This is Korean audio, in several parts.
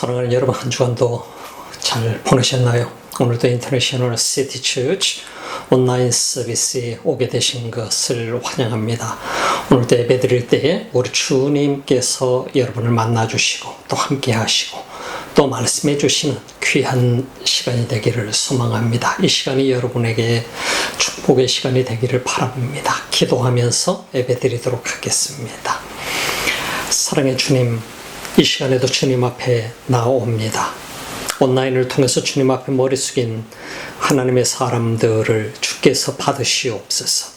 사랑하는 여러분, 한 주간도 잘 보내셨나요? 오늘도 인터내셔널 시티 처치 온라인 서비스에 오게 되신 것을 환영합니다. 오늘도 예배 드릴 때에 우리 주님께서 여러분을 만나주시고 또 함께 하시고 또 말씀해 주시는 귀한 시간이 되기를 소망합니다. 이 시간이 여러분에게 축복의 시간이 되기를 바랍니다. 기도하면서 예배 드리도록 하겠습니다. 사랑의 주님, 이 시간에도 주님 앞에 나옵니다. 온라인을 통해서 주님 앞에 머리 숙인 하나님의 사람들을 주께서 받으시옵소서.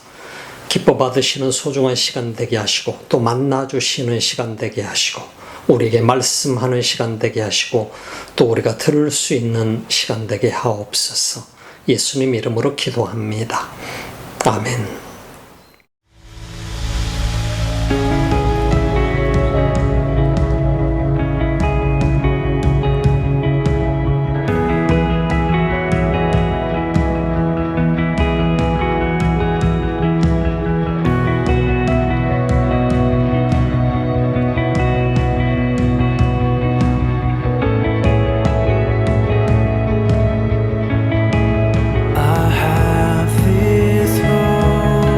기뻐 받으시는 소중한 시간 되게 하시고 또 만나주시는 시간 되게 하시고 우리에게 말씀하는 시간 되게 하시고 또 우리가 들을 수 있는 시간 되게 하옵소서. 예수님 이름으로 기도합니다. 아멘. I have this hope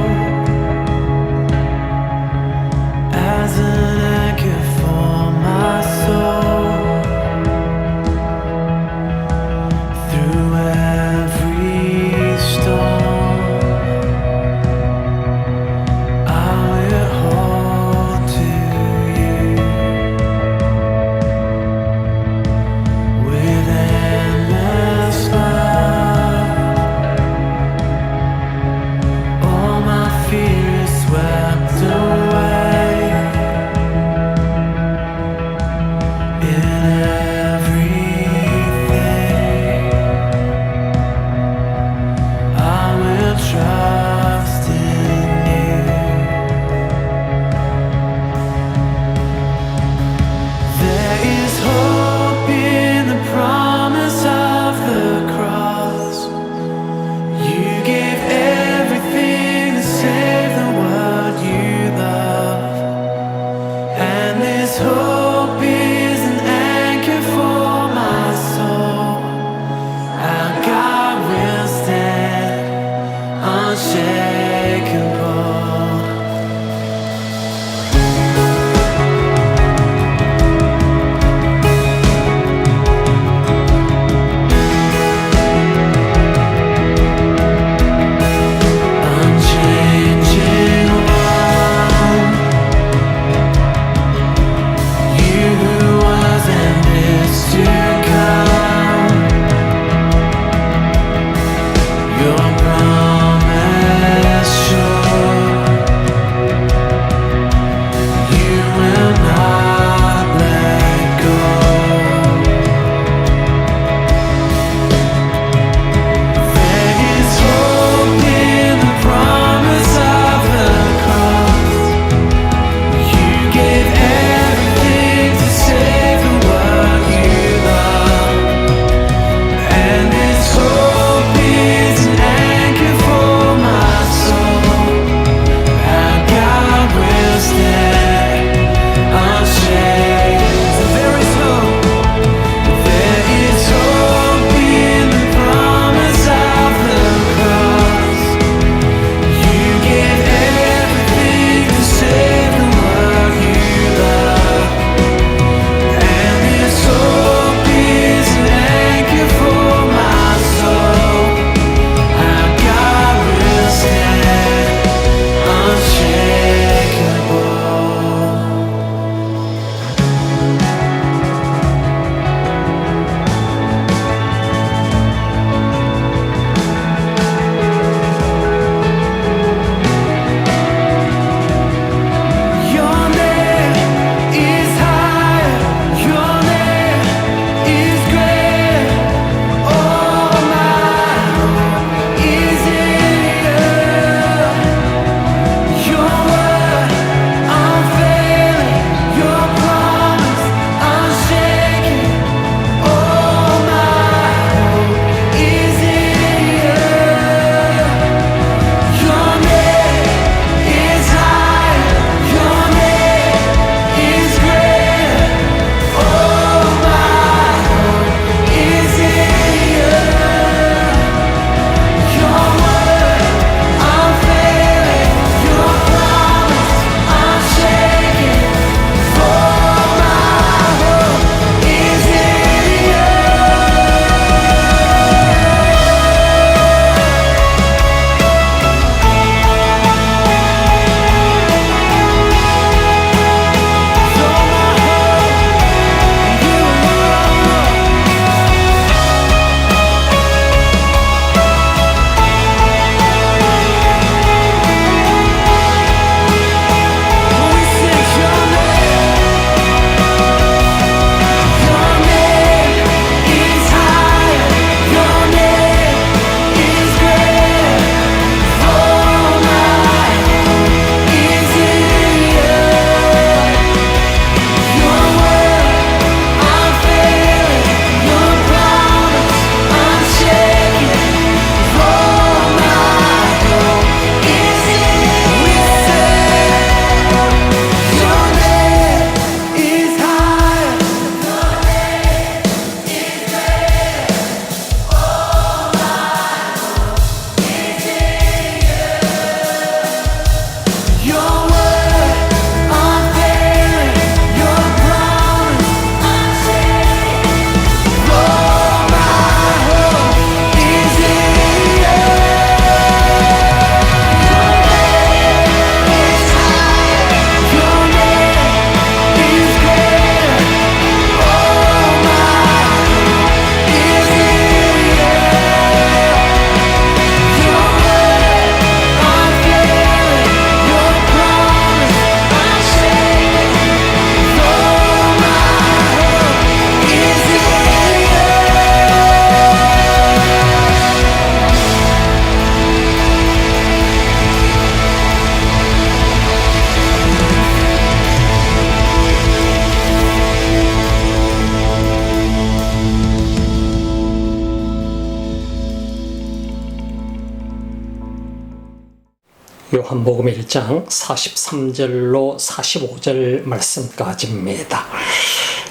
요한복음 1장 43절로 45절 말씀까지입니다.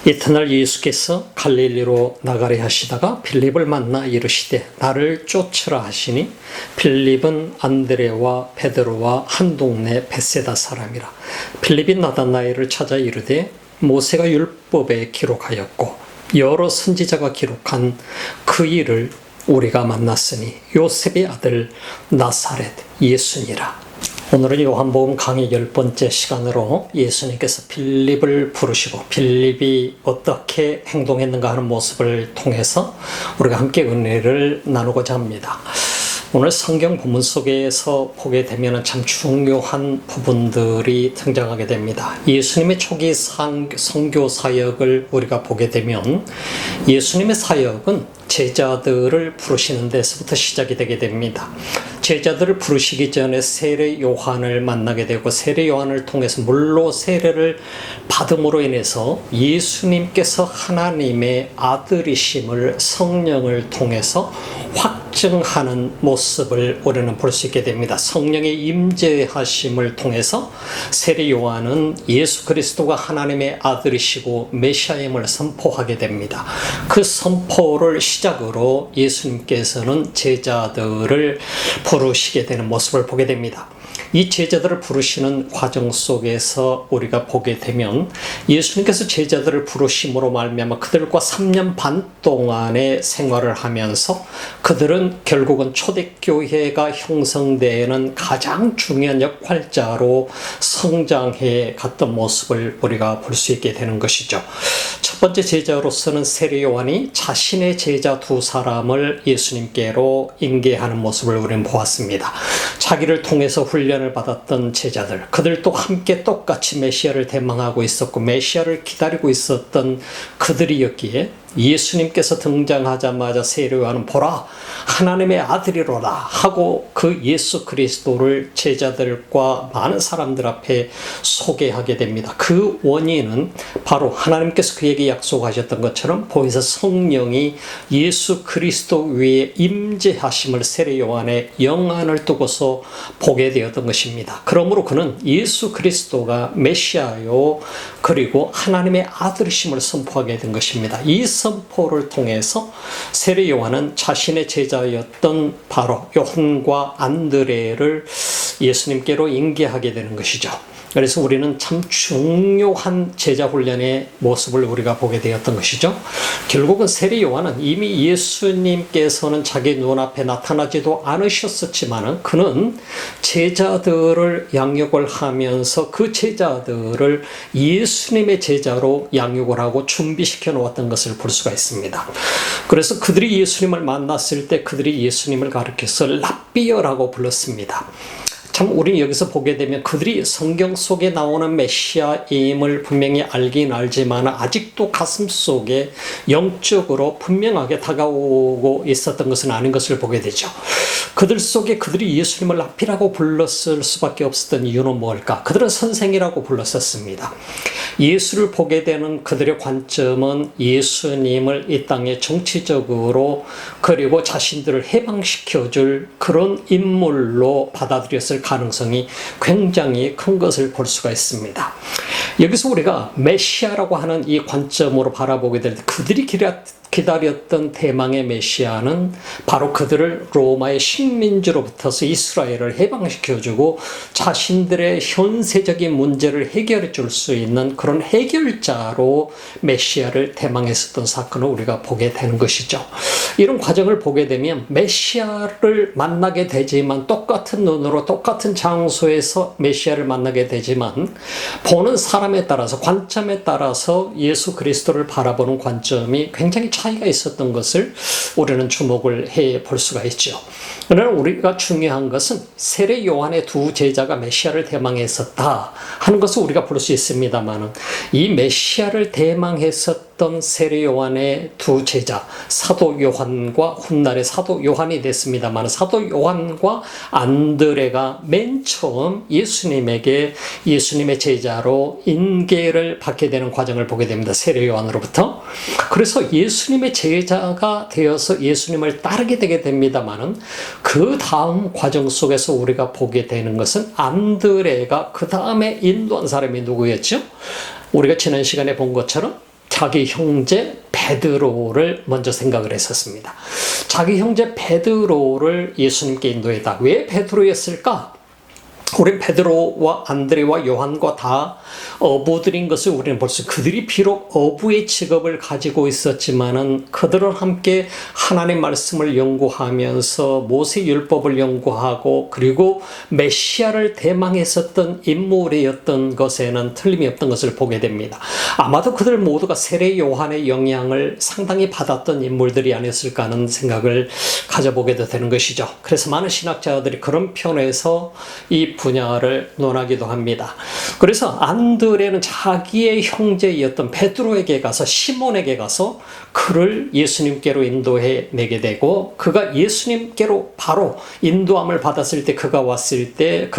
이튿날 예수께서 갈릴리로 나가려 하시다가 빌립을 만나 이르시되 나를 쫓으라 하시니 빌립은 안드레와 베드로와 한 동네 벳세다 사람이라. 빌립이 나다나엘을 찾아 이르되 모세가 율법에 기록하였고 여러 선지자가 기록한 그 일을 우리가 만났으니 요셉의 아들 나사렛 예수니라. 오늘은 요한복음 강의 10번째 시간으로 예수님께서 빌립을 부르시고 빌립이 어떻게 행동했는가 하는 모습을 통해서 우리가 함께 은혜를 나누고자 합니다. 오늘 성경 본문 속에서 보게 되면 참 중요한 부분들이 등장하게 됩니다. 예수님의 초기 선교 사역을 우리가 보게 되면 예수님의 사역은 제자들을 부르시는 데서부터 시작이 되게 됩니다. 제자들을 부르시기 전에 세례 요한을 만나게 되고 세례 요한을 통해서 물로 세례를 받음으로 인해서 예수님께서 하나님의 아들이심을 성령을 통해서 확증하는 모습을 우리는 볼 수 있게 됩니다. 성령의 임재하심을 통해서 세례 요한은 예수 그리스도가 하나님의 아들이시고 메시아임을 선포하게 됩니다. 그 선포를 시작으로 예수님께서는 제자들을 부르시게 되는 모습을 보게 됩니다. 이 제자들을 부르시는 과정 속에서 우리가 보게 되면 예수님께서 제자들을 부르심으로 말미암아 그들과 3년 반 동안의 생활을 하면서 그들은 결국은 초대교회가 형성되는 가장 중요한 역할자로 성장해 갔던 모습을 우리가 볼 수 있게 되는 것이죠. 첫 번째 제자로서는 세례 요한이 자신의 제자 두 사람을 예수님께로 인계하는 모습을 우리는 보았습니다. 자기를 통해서 훈련을 받았던 제자들, 그들도 함께 똑같이 메시아를 대망하고 있었고 메시아를 기다리고 있었던 그들이었기에 예수님께서 등장하자마자 세례 요한은 보라 하나님의 아들이로라 하고 그 예수 그리스도를 제자들과 많은 사람들 앞에 소개하게 됩니다. 그 원인은 바로 하나님께서 그에게 약속하셨던 것처럼 보혜사 성령이 예수 그리스도 위에 임재하심을 세례 요한의 영안을 두고서 보게 되었던 것입니다. 그러므로 그는 예수 그리스도가 메시아요 그리고 하나님의 아들이심을 선포하게 된 것입니다. 이 선포를 통해서 세례 요한은 자신의 제자였던 바로 요한과 안드레를 예수님께로 인계하게 되는 것이죠. 그래서 우리는 참 중요한 제자 훈련의 모습을 우리가 보게 되었던 것이죠. 결국은 세례 요한은 이미 예수님께서는 자기 눈앞에 나타나지도 않으셨었지만 그는 제자들을 양육을 하면서 그 제자들을 예수님의 제자로 양육을 하고 준비시켜 놓았던 것을 볼 수가 있습니다. 그래서 그들이 예수님을 만났을 때 그들이 예수님을 가리켜서 랍비어라고 불렀습니다. 참 우리는 여기서 보게 되면 그들이 성경 속에 나오는 메시아임을 분명히 알긴 알지만 아직도 가슴속에 영적으로 분명하게 다가오고 있었던 것은 아닌 것을 보게 되죠. 그들 속에 그들이 예수님을 랍비라고 불렀을 수밖에 없었던 이유는 뭘까? 그들은 선생이라고 불렀었습니다. 예수를 보게 되는 그들의 관점은 예수님을 이 땅에 정치적으로 그리고 자신들을 해방시켜줄 그런 인물로 받아들였을 가능성이 굉장히 큰 것을 볼 수가 있습니다. 여기서 우리가 메시아라고 하는 이 관점으로 바라보게 될 때 그들이 기다렸던 대망의 메시아는 바로 그들을 로마의 식민지로부터서 이스라엘을 해방시켜주고 자신들의 현세적인 문제를 해결해 줄 수 있는 그런 해결자로 메시아를 대망했었던 사건을 우리가 보게 되는 것이죠. 이런 과정을 보게 되면 메시아를 만나게 되지만 똑같은 눈으로 똑같은 장소에서 메시아를 만나게 되지만 보는 사람에 따라서 관점에 따라서 예수 그리스도를 바라보는 관점이 굉장히 차이가 있었던 것을 우리는 주목을 해 볼 수가 있죠. 그러나 우리가 중요한 것은 세례 요한의 두 제자가 메시아를 대망했었다 하는 것을 우리가 볼 수 있습니다만 이 메시아를 대망했었던 받았던 세례 요한의 두 제자 사도 요한과 훗날의 사도 요한이 됐습니다만, 사도 요한과 안드레가 맨 처음 예수님에게 예수님의 제자로 인계를 받게 되는 과정을 보게 됩니다. 세례 요한으로부터. 그래서 예수님의 제자가 되어서 예수님을 따르게 되게 됩니다만은, 그 다음 과정 속에서 우리가 보게 되는 것은 안드레가 그 다음에 인도한 사람이 누구였죠? 우리가 지난 시간에 본 것처럼 자기 형제 베드로를 먼저 생각을 했었습니다. 자기 형제 베드로를 예수님께 인도했다. 왜 베드로였을까? 우린 베드로와 안드레와 요한과 다 어부들인 것을 우리는 볼 수 있어요. 그들이 비록 어부의 직업을 가지고 있었지만은 그들은 함께 하나님의 말씀을 연구하면서 모세 율법을 연구하고 그리고 메시아를 대망했었던 인물이었던 것에는 틀림이 없던 것을 보게 됩니다. 아마도 그들 모두가 세례 요한의 영향을 상당히 받았던 인물들이 아니었을까 하는 생각을 가져보게 되는 것이죠. 그래서 많은 신학자들이 그런 편에서 이 분야를 논하기도 합니다. 그래서 안드레는 자기의 형제였던 베드로에게 가서, 시몬에게 가서 그를 예수님께로 인도해 내게 되고, 그가 예수님께로 바로 인도함을 받았을 때, 그가 왔을 때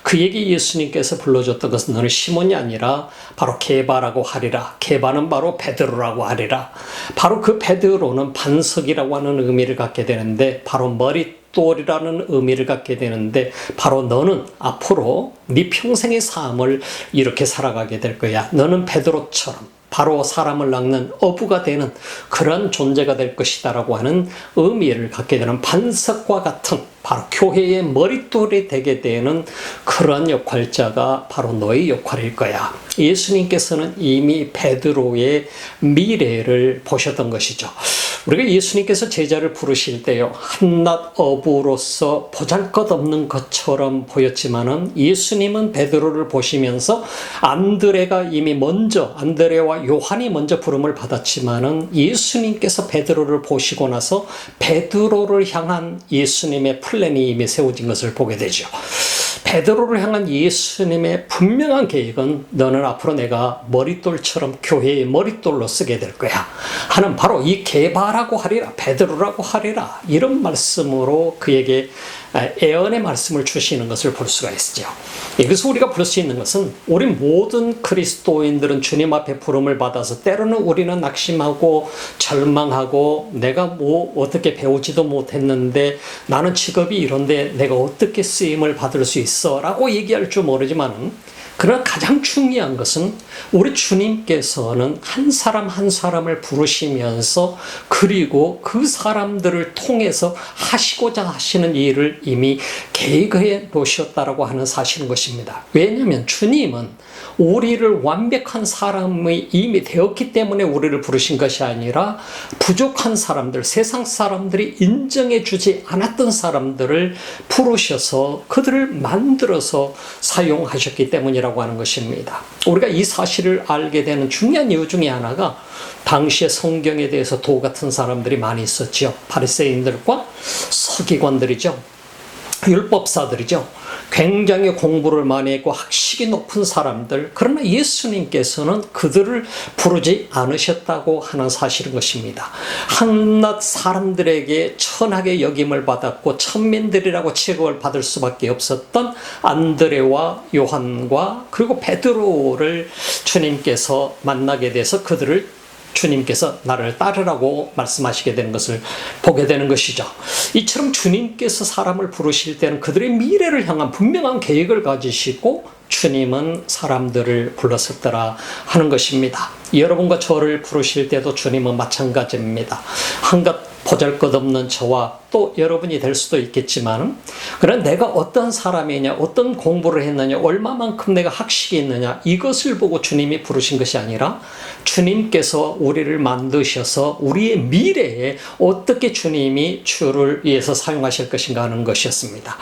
그에게 예수님께서 불러줬던 것은 너는 시몬이 아니라 바로 게바라고 하리라. 게바는 바로 베드로라고 하리라. 바로 그 베드로는 반석이라고 하는 의미를 갖게 되는데, 바로 머릿돌이라는 의미를 갖게 되는데, 바로 너는 앞으로 네 평생의 삶을 이렇게 살아가게 될 거야. 너는 베드로처럼 바로 사람을 낚는 어부가 되는 그런 존재가 될 것이다 라고 하는 의미를 갖게 되는, 반석과 같은 바로 교회의 머릿돌이 되게 되는 그런 역할자가 바로 너의 역할일 거야. 예수님께서는 이미 베드로의 미래를 보셨던 것이죠. 우리가 예수님께서 제자를 부르실 때요, 한낱 어부로서 보잘것없는 것처럼 보였지만은, 예수님은 베드로를 보시면서 안드레가 이미 먼저, 안드레와 요한이 먼저 부름을 받았지만은, 예수님께서 베드로를 보시고 나서 베드로를 향한 예수님의 플랜이 이미 세워진 것을 보게 되죠. 베드로를 향한 예수님의 분명한 계획은 너는 앞으로 내가 머릿돌처럼 교회의 머릿돌로 쓰게 될 거야 하는, 바로 이 게바라고 하리라, 베드로라고 하리라, 이런 말씀으로 그에게 애언의 말씀을 주시는 것을 볼 수가 있죠. 여기서 우리가 볼 수 있는 것은, 우리 모든 그리스도인들은 주님 앞에 부름을 받아서 때로는 우리는 낙심하고 절망하고, 내가 뭐 어떻게 배우지도 못했는데, 나는 직업이 이런데 내가 어떻게 쓰임을 받을 수 있어 라고 얘기할 줄 모르지만은, 그러나 가장 중요한 것은 우리 주님께서는 한 사람 한 사람을 부르시면서, 그리고 그 사람들을 통해서 하시고자 하시는 일을 이미 계획해 놓으셨다라고 하는 사실인 것입니다. 왜냐하면 주님은 우리를 완벽한 사람이 이미 되었기 때문에 우리를 부르신 것이 아니라, 부족한 사람들, 세상 사람들이 인정해 주지 않았던 사람들을 부르셔서 그들을 만들어서 사용하셨기 때문이라고 하는 것입니다. 우리가 이 사실을 알게 되는 중요한 이유 중에 하나가, 당시에 성경에 대해서 도 같은 사람들이 많이 있었죠. 바리새인들과 서기관들이죠. 율법사들이죠. 굉장히 공부를 많이 했고 학식이 높은 사람들, 그러나 예수님께서는 그들을 부르지 않으셨다고 하는 사실인 것입니다. 한낱 사람들에게 천하게 여김을 받았고 천민들이라고 취급을 받을 수밖에 없었던 안드레와 요한과 그리고 베드로를 주님께서 만나게 돼서 그들을 주님께서 나를 따르라고 말씀하시게 되는 것을 보게 되는 것이죠. 이처럼 주님께서 사람을 부르실 때는 그들의 미래를 향한 분명한 계획을 가지시고 주님은 사람들을 불렀었더라 하는 것입니다. 여러분과 저를 부르실 때도 주님은 마찬가지입니다. 한갓 보잘것없는 저와 또 여러분이 될 수도 있겠지만, 그러나 내가 어떤 사람이냐, 어떤 공부를 했느냐, 얼마만큼 내가 학식이 있느냐, 이것을 보고 주님이 부르신 것이 아니라, 주님께서 우리를 만드셔서 우리의 미래에 어떻게 주님이 주를 위해서 사용하실 것인가 하는 것이었습니다.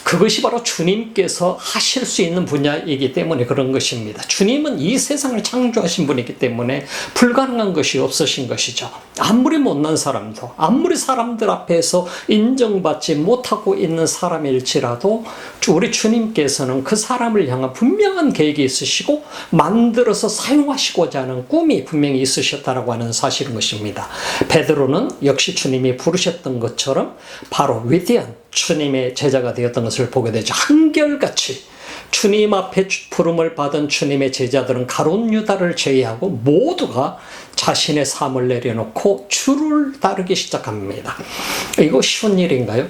그것이 바로 주님께서 하실 수 있는 분야이기 때문에 그런 것입니다. 주님은 이 세상을 창조하신 분이기 때문에 불가능한 것이 없으신 것이죠. 아무리 못난 사람도, 아무리 사람들 앞에서 인정받지 못하고 있는 사람일지라도 우리 주님께서는 그 사람을 향한 분명한 계획이 있으시고 만들어서 사용하시고자 하는 꿈이 분명히 있으셨다라고 하는 사실인 것입니다. 베드로는 역시 주님이 부르셨던 것처럼 바로 위대한 주님의 제자가 되었던 것을 보게 되죠. 한결같이 주님 앞에 부름을 받은 주님의 제자들은 가룟 유다를 제외하고 모두가 자신의 삶을 내려놓고 주를 따르기 시작합니다. 이거 쉬운 일인가요?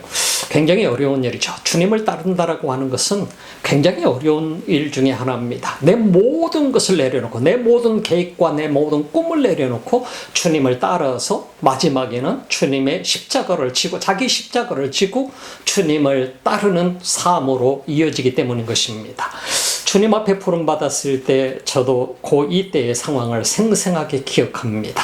굉장히 어려운 일이죠. 주님을 따른다라고 하는 것은 굉장히 어려운 일 중에 하나입니다. 내 모든 것을 내려놓고 내 모든 계획과 내 모든 꿈을 내려놓고 주님을 따라서 마지막에는 주님의 십자가를 지고 자기 십자가를 지고 주님을 따르는 삶으로 이어지기 때문인 것입니다. 주님 앞에 부름받았을 때 저도 고2 때의 상황을 생생하게 기억합니다.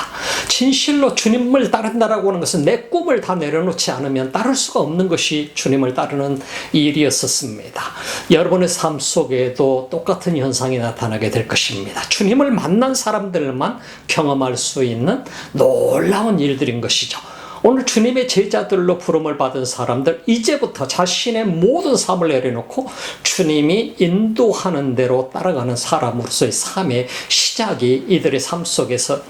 진실로 주님을 따른다라고 하는 것은 내 꿈을 다 내려놓지 않으면 따를 수가 없는 것이 주님을 따르는 일이었었습니다. 여러분의 삶 속에도 똑같은 현상이 나타나게 될 것입니다. 주님을 만난 사람들만 경험할 수 있는 놀라운 일들인 것이죠. 오늘 주님의 제자들로 부름을 받은 사람들, 이제부터 자신의 모든 삶을 내려놓고 주님이 인도하는 대로 따라가는 사람으로서의 삶의 시작이 이들의 삶 속에서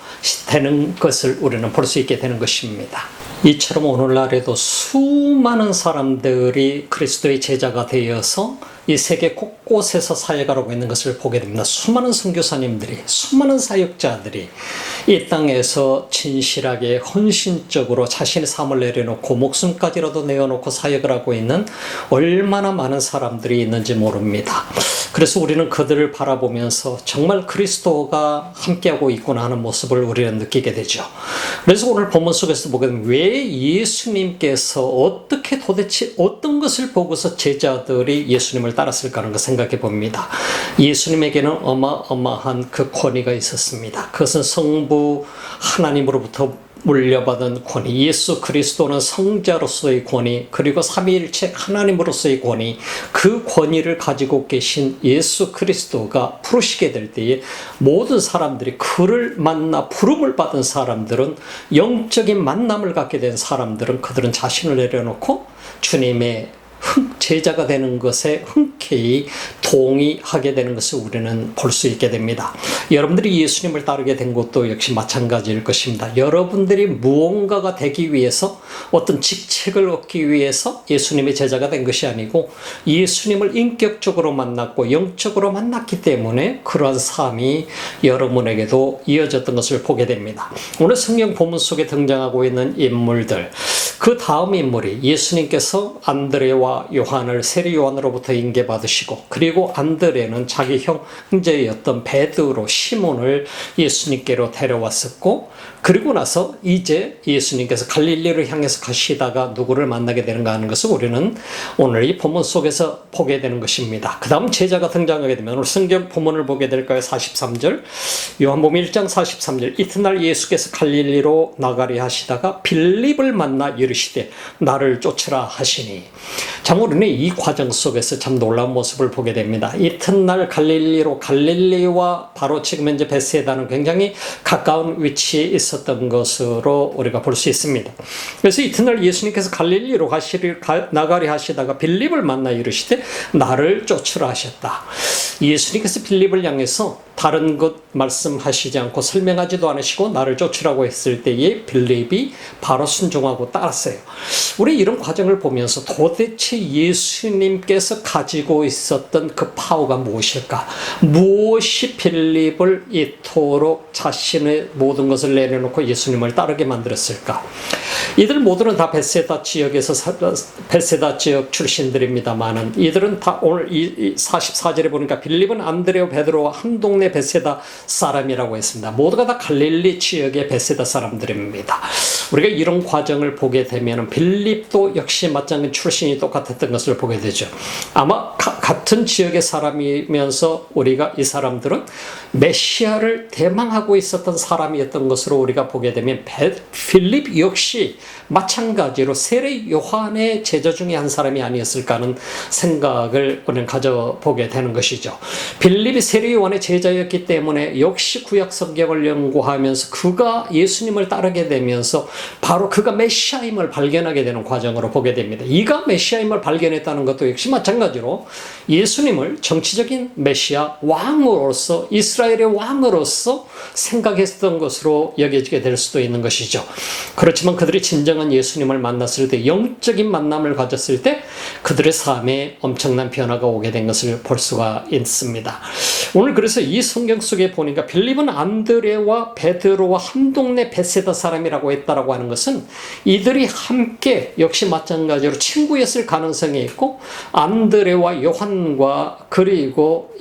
되는 것을 우리는 볼 수 있게 되는 것입니다. 이처럼 오늘날에도 수많은 사람들이 그리스도의 제자가 되어서 이 세계 곳곳에서 사역하고 있는 것을 보게 됩니다. 수많은 선교사님들이, 수많은 사역자들이 이 땅에서 진실하게 헌신적으로 자신의 삶을 내려놓고 목숨까지라도 내어놓고 사역을 하고 있는 얼마나 많은 사람들이 있는지 모릅니다. 그래서 우리는 그들을 바라보면서 정말 그리스도가 함께하고 있구나 하는 모습을 우리는 느끼게 되죠. 그래서 오늘 본문 속에서 보게 되면 왜 예수님께서 어떻게 도대체 어떤 것을 보고서 제자들이 예수님을 따랐을까 하는 걸 생각해 봅니다. 예수님에게는 어마어마한 그 권위가 있었습니다. 그것은 성부 하나님으로부터 물려받은 권위, 예수 그리스도는 성자로서의 권위, 그리고 삼위일체 하나님으로서의 권위, 그 권위를 가지고 계신 예수 그리스도가 부르시게 될 때에 모든 사람들이 그를 만나 부름을 받은 사람들은, 영적인 만남을 갖게 된 사람들은 그들은 자신을 내려놓고 주님의 제자가 되는 것에 흔쾌히 동의하게 되는 것을 우리는 볼 수 있게 됩니다. 여러분들이 예수님을 따르게 된 것도 역시 마찬가지일 것입니다. 여러분들이 무언가가 되기 위해서, 어떤 직책을 얻기 위해서 예수님의 제자가 된 것이 아니고 예수님을 인격적으로 만났고 영적으로 만났기 때문에 그러한 삶이 여러분에게도 이어졌던 것을 보게 됩니다. 오늘 성경 본문 속에 등장하고 있는 인물들, 그 다음 인물이 예수님께서 안드레와 요한을 세리 요한으로부터 인계받으시고, 그리고 안드레는 자기 형제였던 베드로 시몬을 예수님께로 데려왔었고, 그리고 나서 이제 예수님께서 갈릴리를 향해서 가시다가 누구를 만나게 되는가 하는 것을 우리는 오늘 이 본문 속에서 보게 되는 것입니다. 그 다음 제자가 등장하게 되면 오늘 성경 본문을 보게 될까요? 43절, 요한복음 1장 43절, 이튿날 예수께서 갈릴리로 나가려 하시다가 빌립을 만나 이르시되 나를 쫓으라 하시니. 참 우리는 이 과정 속에서 참 놀라운 모습을 보게 됩니다. 이튿날 갈릴리와 바로 지금 현재 베세다는 굉장히 가까운 위치에 있었던 것으로 우리가 볼 수 있습니다. 그래서 이튿날 예수님께서 갈릴리로 나가려 하시다가 빌립을 만나 이르시되 나를 쫓으라 하셨다. 예수님께서 빌립을 향해서 다른 것 말씀하시지 않고 설명하지도 않으시고 나를 쫓으라고 했을 때에 빌립이 바로 순종하고 따랐어요. 우리 이런 과정을 보면서 도대체 예수님께서 가지고 있었던 그 파워가 무엇일까? 무엇이 빌립을 이토록 자신의 모든 것을 내려놓고 예수님을 따르게 만들었을까? 이들 모두는 다 베세다 지역 출신들입니다만은 이들은 다 오늘 이 44절에 보니까 빌립은 안드레와 베드로와 한 동네 베세다 사람이라고 했습니다. 모두가 다 갈릴리 지역의 베세다 사람들입니다. 우리가 이런 과정을 보게 되면 빌립도 역시 마찬가지 출신이 똑같은 같았던 것을 보게 되죠. 아마 같은 지역의 사람이면서 우리가 이 사람들은 메시아를 대망하고 있었던 사람이었던 것으로 우리가 보게 되면 필립 역시 마찬가지로 세례 요한의 제자 중에 한 사람이 아니었을까 하는 생각을 우리는 가져보게 되는 것이죠. 필립이 세례 요한의 제자였기 때문에 역시 구약 성경을 연구하면서 그가 예수님을 따르게 되면서 바로 그가 메시아임을 발견하게 되는 과정으로 보게 됩니다. 이가 메시아임을 발견했다는 것도 역시 마찬가지로 예수님을 정치적인 메시아 왕으로서 이스라엘의 왕으로서 생각했던 것으로 여겨지게 될 수도 있는 것이죠. 그렇지만 그들이 진정한 예수님을 만났을 때, 영적인 만남을 가졌을 때 그들의 삶에 엄청난 변화가 오게 된 것을 볼 수가 있습니다. 오늘 그래서 이 성경 속에 보니까 빌립은 안드레와 베드로와 한 동네 베세다 사람이라고 했다라고 하는 것은 이들이 함께 역시 마찬가지로 친구였을 가능성이 있고, 안드레와 요한과 그리고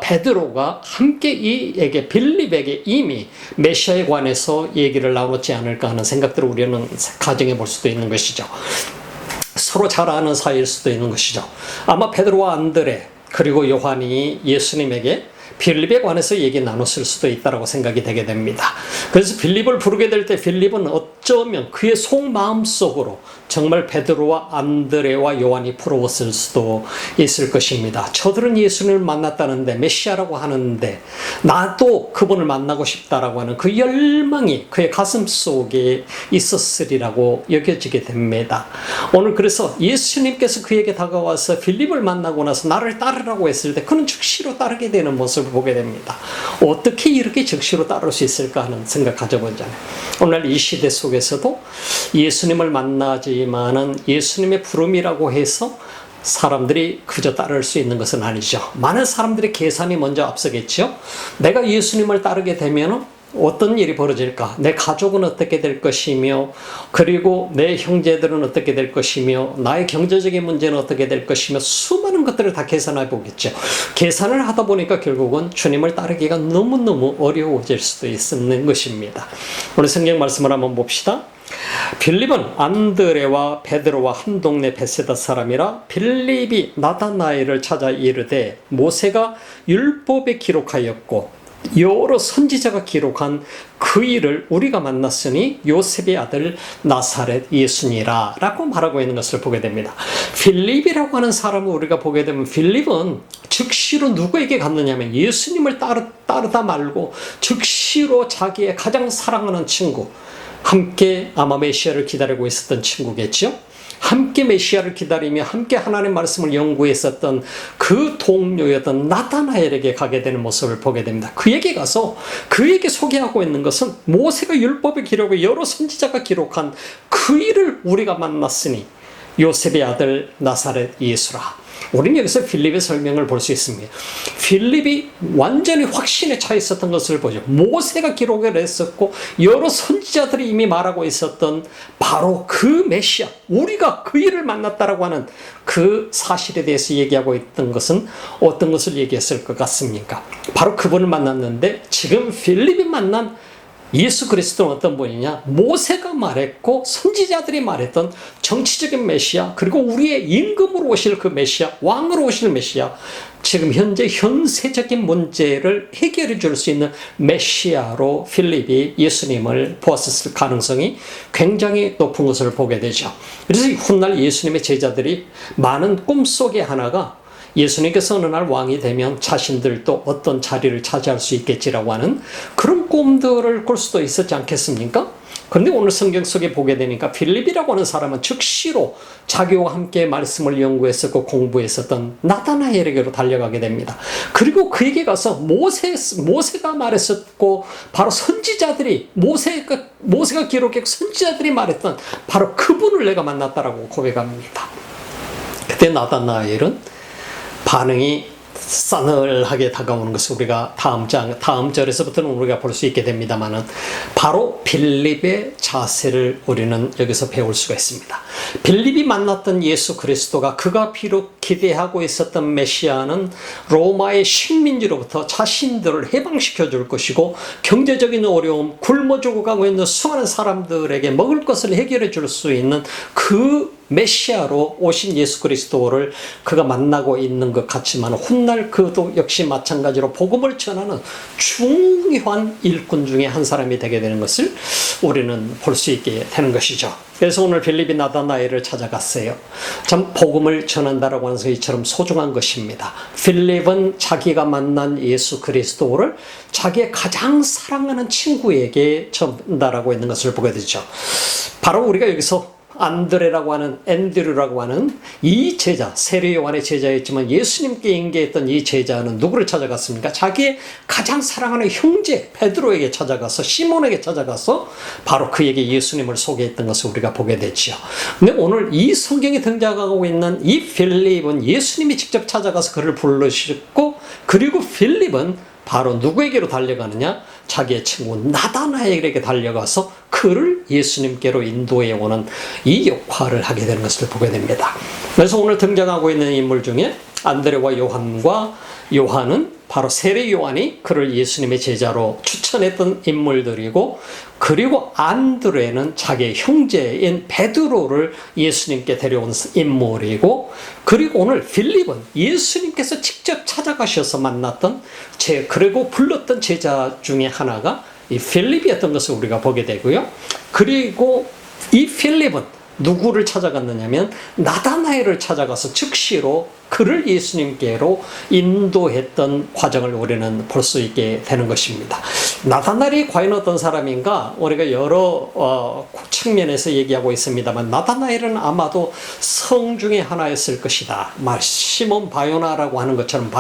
베드로가 함께 이에게 빌립에게 이미 메시아에 관해서 얘기를 나눴지 않을까 하는 생각들을 우리는 가정해 볼 수도 있는 것이죠. 서로 잘 아는 사이일 수도 있는 것이죠. 아마 베드로와 안드레 그리고 요한이 예수님에게 빌립에 관해서 얘기 나눴을 수도 있다고 생각이 되게 됩니다. 그래서 빌립을 부르게 될 때 빌립은 어쩌면 그의 속마음 속으로 정말 베드로와 안드레와 요한이 부러웠을 수도 있을 것입니다. 저들은 예수님을 만났다는데, 메시아라고 하는데 나도 그분을 만나고 싶다라고 하는 그 열망이 그의 가슴 속에 있었으리라고 여겨지게 됩니다. 오늘 그래서 예수님께서 그에게 다가와서 빌립을 만나고 나서 나를 따르라고 했을 때 그는 즉시로 따르게 되는 모습을 보게 됩니다. 어떻게 이렇게 즉시로 따를 수 있을까 하는 생각 가져보잖아요. 오늘 이 시대 속에서도 예수님을 만나지만은 예수님의 부름이라고 해서 사람들이 그저 따를 수 있는 것은 아니죠. 많은 사람들의 계산이 먼저 앞서겠죠. 내가 예수님을 따르게 되면 어떤 일이 벌어질까? 내 가족은 어떻게 될 것이며, 그리고 내 형제들은 어떻게 될 것이며, 나의 경제적인 문제는 어떻게 될 것이며, 수많은 것들을 다 계산해 보겠죠. 계산을 하다 보니까 결국은 주님을 따르기가 너무너무 어려워질 수도 있는 것입니다. 오늘 성경 말씀을 한번 봅시다. 빌립은 안드레와 베드로와 한 동네 베세다 사람이라 빌립이 나다나엘을 찾아 이르되 모세가 율법에 기록하였고 여러 선지자가 기록한 그 일을 우리가 만났으니 요셉의 아들 나사렛 예수니라 라고 말하고 있는 것을 보게 됩니다. 빌립이라고 하는 사람을 우리가 보게 되면 빌립은 즉시로 누구에게 갔느냐면 예수님을 따르다 말고 즉시로 자기의 가장 사랑하는 친구, 함께 아마 메시아를 기다리고 있었던 친구겠죠. 함께 메시아를 기다리며 함께 하나님의 말씀을 연구했었던 그 동료였던 나다나엘에게 가게 되는 모습을 보게 됩니다. 그에게 가서 그에게 소개하고 있는 것은 모세가 율법의 기록을 여러 선지자가 기록한 그 일을 우리가 만났으니 요셉의 아들 나사렛 예수라. 우리는 여기서 빌립의 설명을 볼 수 있습니다. 빌립이 완전히 확신에 차 있었던 것을 보죠. 모세가 기록을 했었고 여러 선지자들이 이미 말하고 있었던 바로 그 메시아, 우리가 그 일을 만났다라고 하는 그 사실에 대해서 얘기하고 있던 것은 어떤 것을 얘기했을 것 같습니까? 바로 그분을 만났는데 지금 빌립이 만난 예수 그리스도는 어떤 분이냐? 모세가 말했고 선지자들이 말했던 정치적인 메시아, 그리고 우리의 임금으로 오실 그 메시아, 왕으로 오실 메시아, 지금 현재 현세적인 문제를 해결해 줄 수 있는 메시아로 필립이 예수님을 보았을 가능성이 굉장히 높은 것을 보게 되죠. 그래서 훗날 예수님의 제자들이 많은 꿈속의 하나가 예수님께서 어느 날 왕이 되면 자신들도 어떤 자리를 차지할 수 있겠지라고 하는 그런 꿈들을 꿀 수도 있었지 않겠습니까? 그런데 오늘 성경 속에 보게 되니까 필립이라고 하는 사람은 즉시로 자기와 함께 말씀을 연구했었고 공부했었던 나다나엘에게로 달려가게 됩니다. 그리고 그에게 가서 모세가 말했었고 바로 선지자들이 모세가 기록했고 선지자들이 말했던 바로 그분을 내가 만났다라고 고백합니다. 그때 나다나엘은 반응이 싸늘하게 다가오는 것을 우리가 다음 절에서부터는 우리가 볼 수 있게 됩니다만은 바로 빌립의 자세를 우리는 여기서 배울 수가 있습니다. 빌립이 만났던 예수 그리스도가 그가 비록 기대하고 있었던 메시아는 로마의 식민지로부터 자신들을 해방시켜 줄 것이고 경제적인 어려움, 굶어 죽어가고 있는 수많은 사람들에게 먹을 것을 해결해 줄 수 있는 그 메시아로 오신 예수 그리스도를 그가 만나고 있는 것 같지만 훗날 그도 역시 마찬가지로 복음을 전하는 중요한 일꾼 중에 한 사람이 되게 되는 것을 우리는 볼 수 있게 되는 것이죠. 그래서 오늘 빌립이 나다나엘을 찾아갔어요. 참 복음을 전한다라고 하는 것이 이처럼 소중한 것입니다. 빌립은 자기가 만난 예수 그리스도를 자기의 가장 사랑하는 친구에게 전달하고 있는 것을 보게 되죠. 바로 우리가 여기서 안드레라고 하는, 앤드류라고 하는 이 제자, 세례 요한의 제자였지만 예수님께 인계했던 이 제자는 누구를 찾아갔습니까? 자기의 가장 사랑하는 형제 베드로에게 찾아가서, 시몬에게 찾아가서 바로 그에게 예수님을 소개했던 것을 우리가 보게 되죠. 근데 오늘 이 성경에 등장하고 있는 이 빌립은 예수님이 직접 찾아가서 그를 부르셨고, 그리고 빌립은 바로 누구에게로 달려가느냐? 자기의 친구 나다나엘에게 달려가서 그를 예수님께로 인도해 오는 이 역할을 하게 되는 것을 보게 됩니다. 그래서 오늘 등장하고 있는 인물 중에 안드레와 요한은 바로 세례 요한이 그를 예수님의 제자로 추천했던 인물들이고, 그리고 안드레는 자기의 형제인 베드로를 예수님께 데려온 인물이고, 그리고 오늘 빌립은 예수님께서 직접 찾아가셔서 만났던 그리고 불렀던 제자 중에 하나가 이 빌립이었던 것을 우리가 보게 되고요. 그리고 이 빌립은 누구를 찾아갔느냐면 나다나엘을 찾아가서 즉시로 그를 예수님께로 인도했던 과정을 우리는 볼 수 있게 되는 것입니다. 나다나엘이 과연 어떤 사람인가? 우리가 여러 측면에서 얘기하고 있습니다만 나다나엘은 아마도 성 중에 하나였을 것이다. 시몬 바요나라고 하는 것처럼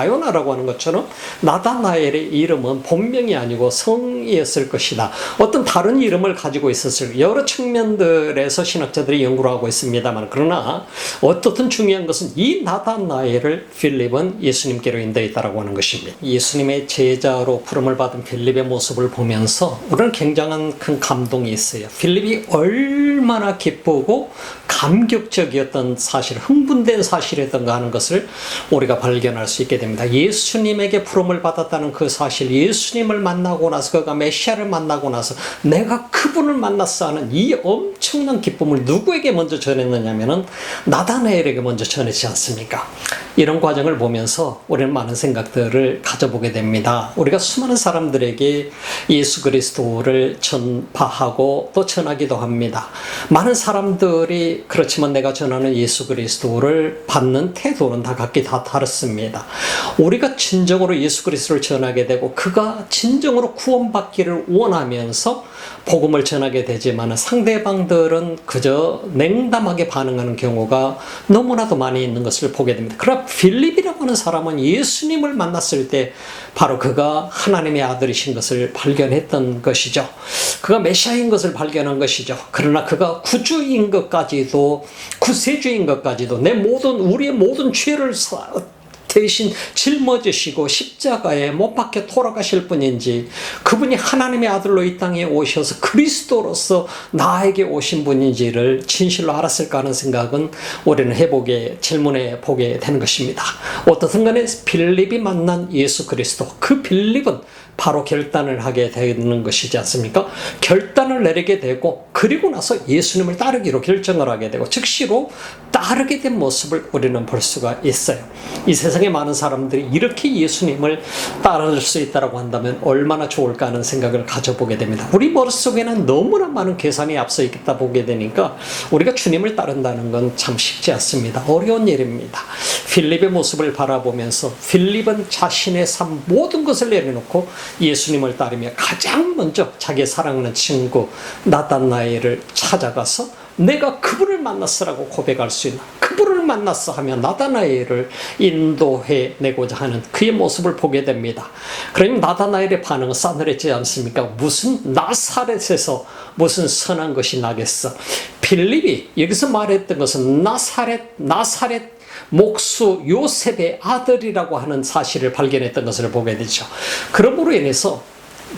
나다나엘의 이름은 본명이 아니고 성이었을 것이다. 어떤 다른 이름을 가지고 있었을 여러 측면들에서 신학자들이 연구를 하고 있습니다만, 그러나 어떻든 중요한 것은 이 나다나엘을 빌립은 예수님께로 인도했다라고 하는 것입니다. 예수님의 제자로 부름을 받은 빌립의 모습을 보면서 우리는 굉장한 큰 감동이 있어요. 빌립이 얼마나 기쁘고 감격적이었던 사실, 흥분된 사실이었던가 하는 것을 우리가 발견할 수 있게 됩니다. 예수님에게 부름을 받았다는 그 사실, 예수님을 만나고 나서 그가 메시아를 만나고 나서 내가 그분을 만났어 하는 이 엄청난 기쁨을 누구에게 먼저 전했느냐면은 나다나엘에게 먼저 전했지 않습니까? 이런 과정을 보면서 우리는 많은 생각들을 가져보게 됩니다. 우리가 수많은 사람들에게 예수 그리스도를 전파하고 또 전하기도 합니다. 많은 사람들이 그렇지만 내가 전하는 예수 그리스도를 받는 태도는 다 각기 다 다릅니다. 우리가 진정으로 예수 그리스도를 전하게 되고 그가 진정으로 구원받기를 원하면서 복음을 전하게 되지만 상대방들은 그저 냉담하게 반응하는 경우가 너무나도 많이 있는 것을 보게 됩니다. 그러나 빌립이라고 하는 사람은 예수님을 만났을 때 바로 그가 하나님의 아들이신 것을 발견했던 것이죠. 그가 메시아인 것을 발견한 것이죠. 그러나 그가 구주인 것까지도, 구세주인 것까지도, 우리의 모든 죄를 대신 짊어지시고 십자가에 못 박혀 돌아가실 분인지, 그분이 하나님의 아들로 이 땅에 오셔서 그리스도로서 나에게 오신 분인지를 진실로 알았을까 하는 생각은 우리는 질문해 보게 되는 것입니다. 어떻든 간에 빌립이 만난 예수 그리스도, 그 빌립은 바로 결단을 하게 되는 것이지 않습니까? 결단을 내리게 되고 그리고 나서 예수님을 따르기로 결정을 하게 되고 즉시로 따르게 된 모습을 우리는 볼 수가 있어요. 이 세상에 많은 사람들이 이렇게 예수님을 따를 수 있다고 한다면 얼마나 좋을까 하는 생각을 가져보게 됩니다. 우리 머릿속에는 너무나 많은 계산이 앞서 있다 보게 되니까 우리가 주님을 따른다는 건 참 쉽지 않습니다. 어려운 일입니다. 빌립의 모습을 바라보면서 빌립은 자신의 삶 모든 것을 내려놓고 예수님을 따르며 가장 먼저 자기의 사랑하는 친구 나다나엘을 찾아가서 내가 그분을 만났으라고 고백할 수 있는, 그분을 만났어 하며 나다나엘을 인도해 내고자 하는 그의 모습을 보게 됩니다. 그러면 나다나엘의 반응은 싸늘했지 않습니까? 무슨 나사렛에서 무슨 선한 것이 나겠어. 빌립이 여기서 말했던 것은 나사렛 목수 요셉의 아들이라고 하는 사실을 발견했던 것을 보게 되죠. 그러므로 인해서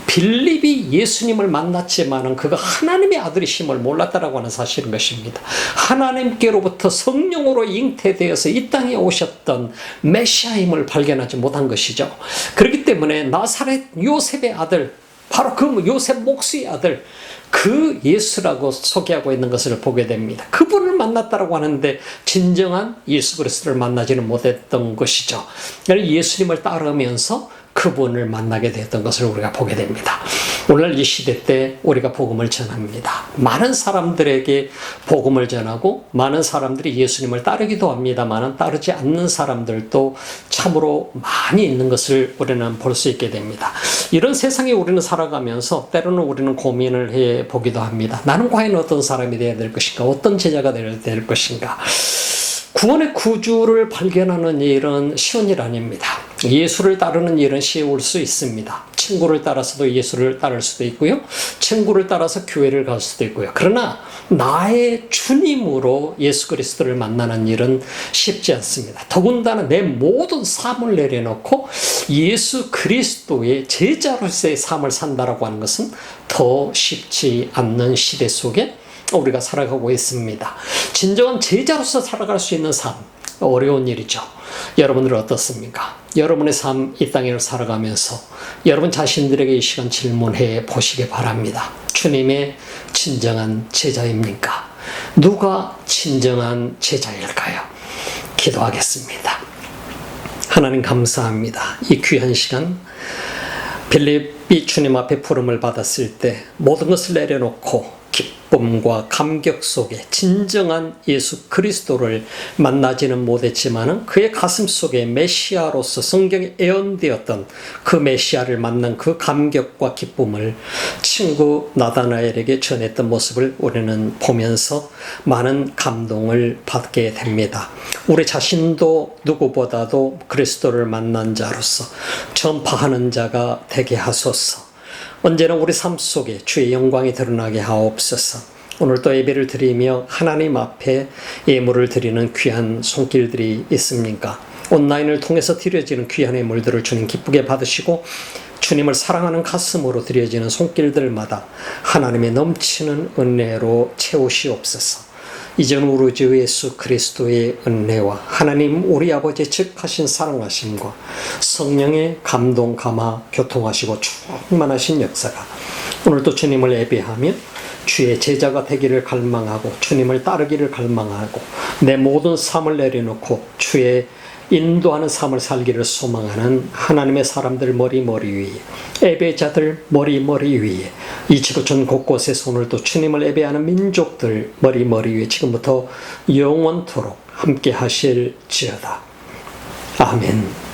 빌립이 예수님을 만났지만은 그가 하나님의 아들이심을 몰랐다라고 하는 사실인 것입니다. 하나님께로부터 성령으로 잉태되어서 이 땅에 오셨던 메시아임을 발견하지 못한 것이죠. 그렇기 때문에 나사렛 요셉의 아들, 바로 그 요셉 목수의 아들, 그 예수라고 소개하고 있는 것을 보게 됩니다. 그분을 만났다라고 하는데 진정한 예수 그리스도를 만나지는 못했던 것이죠. 예수님을 따르면서 그분을 만나게 되었던 것을 우리가 보게 됩니다. 오늘 이 시대 때 우리가 복음을 전합니다. 많은 사람들에게 복음을 전하고 많은 사람들이 예수님을 따르기도 합니다만 따르지 않는 사람들도 참으로 많이 있는 것을 우리는 볼 수 있게 됩니다. 이런 세상에 우리는 살아가면서 때로는 우리는 고민을 해보기도 합니다. 나는 과연 어떤 사람이 되어야 될 것인가? 어떤 제자가 되어야 될 것인가? 구원의 구주를 발견하는 일은 쉬운 일 아닙니다. 예수를 따르는 일은 쉬울 수 있습니다. 친구를 따라서도 예수를 따를 수도 있고요. 친구를 따라서 교회를 갈 수도 있고요. 그러나 나의 주님으로 예수 그리스도를 만나는 일은 쉽지 않습니다. 더군다나 내 모든 삶을 내려놓고 예수 그리스도의 제자로서의 삶을 산다라고 하는 것은 더 쉽지 않는 시대 속에 우리가 살아가고 있습니다. 진정한 제자로서 살아갈 수 있는 삶, 어려운 일이죠. 여러분들은 어떻습니까? 여러분의 삶, 이 땅을 살아가면서 여러분 자신들에게 이 시간 질문해 보시기 바랍니다. 주님의 진정한 제자입니까? 누가 진정한 제자일까요? 기도하겠습니다. 하나님 감사합니다. 이 귀한 시간, 빌립이 주님 앞에 부름을 받았을 때 모든 것을 내려놓고 기쁨과 감격 속에 진정한 예수 그리스도를 만나지는 못했지만 그의 가슴 속에 메시아로서 성경에 예언되었던 그 메시아를 만난 그 감격과 기쁨을 친구 나다나엘에게 전했던 모습을 우리는 보면서 많은 감동을 받게 됩니다. 우리 자신도 누구보다도 그리스도를 만난 자로서 전파하는 자가 되게 하소서. 언제나 우리 삶 속에 주의 영광이 드러나게 하옵소서. 오늘 또 예배를 드리며 하나님 앞에 예물을 드리는 귀한 손길들이 있습니까? 온라인을 통해서 드려지는 귀한 예물들을 주님 기쁘게 받으시고 주님을 사랑하는 가슴으로 드려지는 손길들마다 하나님의 넘치는 은혜로 채우시옵소서. 이전 우리 주 예수 그리스도의 은혜와 하나님 우리 아버지의 즉하신 사랑하심과 성령의 감동 감화 교통하시고 충만하신 역사가 오늘도 주님을 예배하며 주의 제자가 되기를 갈망하고 주님을 따르기를 갈망하고 내 모든 삶을 내려놓고 주의 인도하는 삶을 살기를 소망하는 하나님의 사람들 머리 위에, 예배자들 머리 위에, 이 지구촌 곳곳에서 오늘도 주님을 예배하는 민족들 머리 위에 지금부터 영원토록 함께 하실지어다. 아멘.